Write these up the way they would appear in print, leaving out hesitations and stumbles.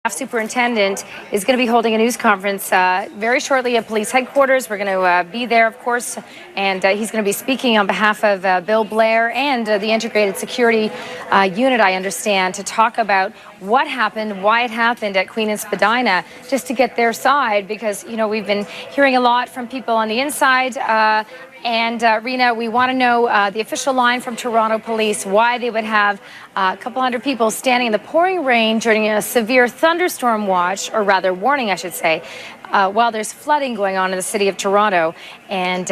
Superintendent is going to be holding a news conference very shortly at police headquarters. We're going to be there, of course, and he's going to be speaking on behalf of Bill Blair and the Integrated Security Unit, I understand, to talk about what happened, why it happened at Queen and Spadina, just to get their side, because, you know, we've been hearing a lot from people on the inside. Rena, we want to know the official line from Toronto Police, why they would have a couple hundred people standing in the pouring rain during a severe thunderstorm watch, or rather warning, I should say, while there's flooding going on in the city of Toronto, and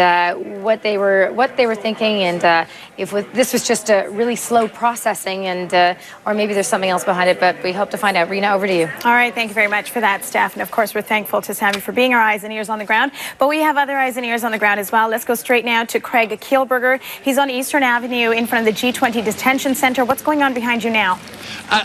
what they were thinking, and if this was just a really slow processing, and or maybe there's something else behind it, but we hope to find out. Rena, over to you. All right, thank you very much for that, Steph. And of course, we're thankful to Sammy for being our eyes and ears on the ground, but we have other eyes and ears on the ground as well. Let's go straight now to Craig Kielburger. He's on Eastern Avenue in front of the G20 detention center. What's going on behind you now?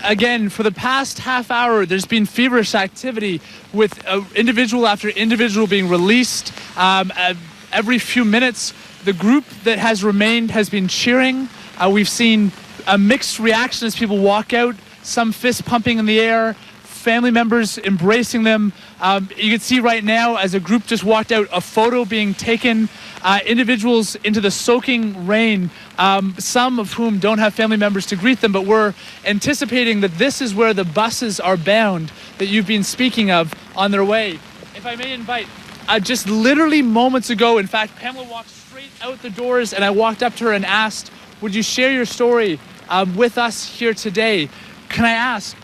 Again, for the past half hour, there's been feverish activity with individual after individual being released. Every few minutes, the group that has remained has been cheering. We've seen a mixed reaction as people walk out, some fist pumping in the air, family members embracing them. You can see right now, as a group just walked out, a photo being taken, individuals into the soaking rain, some of whom don't have family members to greet them, but we're anticipating that this is where the buses are bound that you've been speaking of on their way. If I may invite, just literally moments ago, in fact, Pamela walked straight out the doors, and I walked up to her and asked, would you share your story with us here today? Can I ask,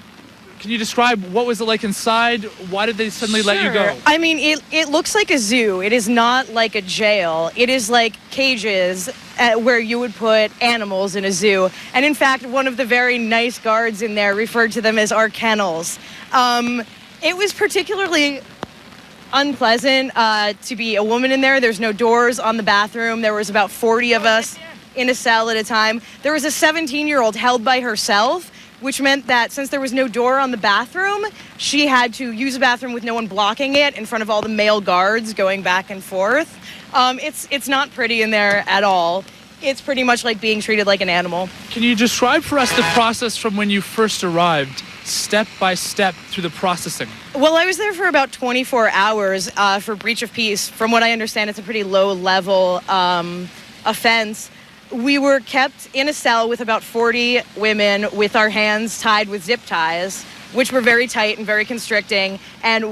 can you describe what was it like inside? Why did they suddenly let you go? I mean, it looks like a zoo. It is not like a jail. It is like cages where you would put animals in a zoo. And in fact, one of the very nice guards in there referred to them as our kennels. It was particularly unpleasant to be a woman in there. There's no doors on the bathroom. There was about 40 of us in a cell at a time. There was a 17-year-old held by herself, which meant that since there was no door on the bathroom, she had to use a bathroom with no one blocking it in front of all the male guards going back and forth. It's not pretty in there at all. It's pretty much like being treated like an animal. Can you describe for us the process from when you first arrived, step by step through the processing? Well, I was there for about 24 hours for breach of peace. From what I understand, it's a pretty low-level offense. We were kept in a cell with about 40 women with our hands tied with zip ties, which were very tight and very constricting. And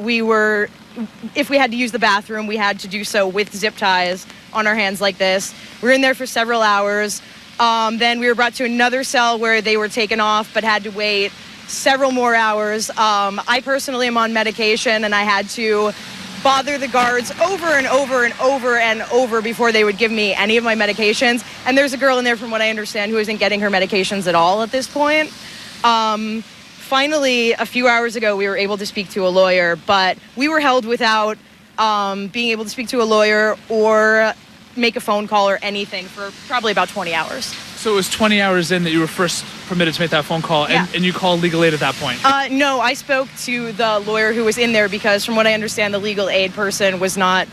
if we had to use the bathroom, we had to do so with zip ties on our hands like this. We were in there for several hours. Then we were brought to another cell where they were taken off but had to wait several more hours. I personally am on medication, and I had to bother the guards over and over and over and over before they would give me any of my medications. And there's a girl in there, from what I understand, who isn't getting her medications at all at this point. Finally, a few hours ago, we were able to speak to a lawyer, but we were held without being able to speak to a lawyer or make a phone call or anything for probably about 20 hours. So it was 20 hours in that you were first permitted to make that phone call, yeah. And you called legal aid at that point? No, I spoke to the lawyer who was in there because, from what I understand, the legal aid person was not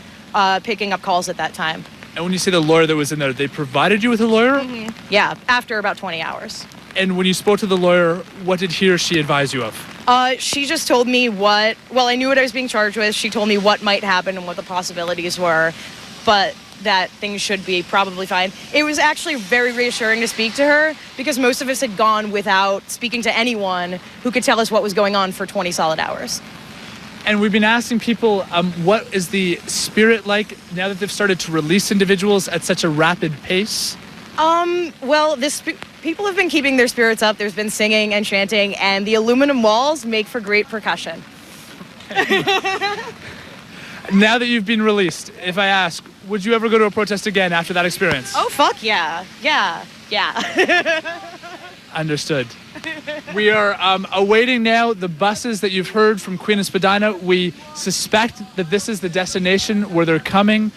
picking up calls at that time. And when you say the lawyer that was in there, they provided you with a lawyer? Mm-hmm. Yeah, after about 20 hours. And when you spoke to the lawyer, what did he or she advise you of? She just told me I knew what I was being charged with. She told me what might happen and what the possibilities were, but that things should be probably fine. It was actually very reassuring to speak to her, because most of us had gone without speaking to anyone who could tell us what was going on for 20 solid hours. And we've been asking people, what is the spirit like now that they've started to release individuals at such a rapid pace? Well, people have been keeping their spirits up. There's been singing and chanting, and the aluminum walls make for great percussion. Now that you've been released, if I ask, would you ever go to a protest again after that experience? Oh, fuck yeah. Yeah. Understood. We are awaiting now the buses that you've heard from Queen and Spadina. We suspect that this is the destination where they're coming.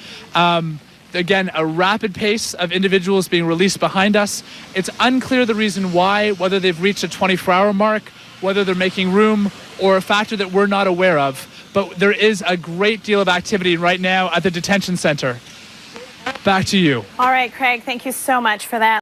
Again, a rapid pace of individuals being released behind us. It's unclear the reason why, whether they've reached a 24-hour mark, whether they're making room, or a factor that we're not aware of. But there is a great deal of activity right now at the detention center. Back to you. All right, Craig, thank you so much for that.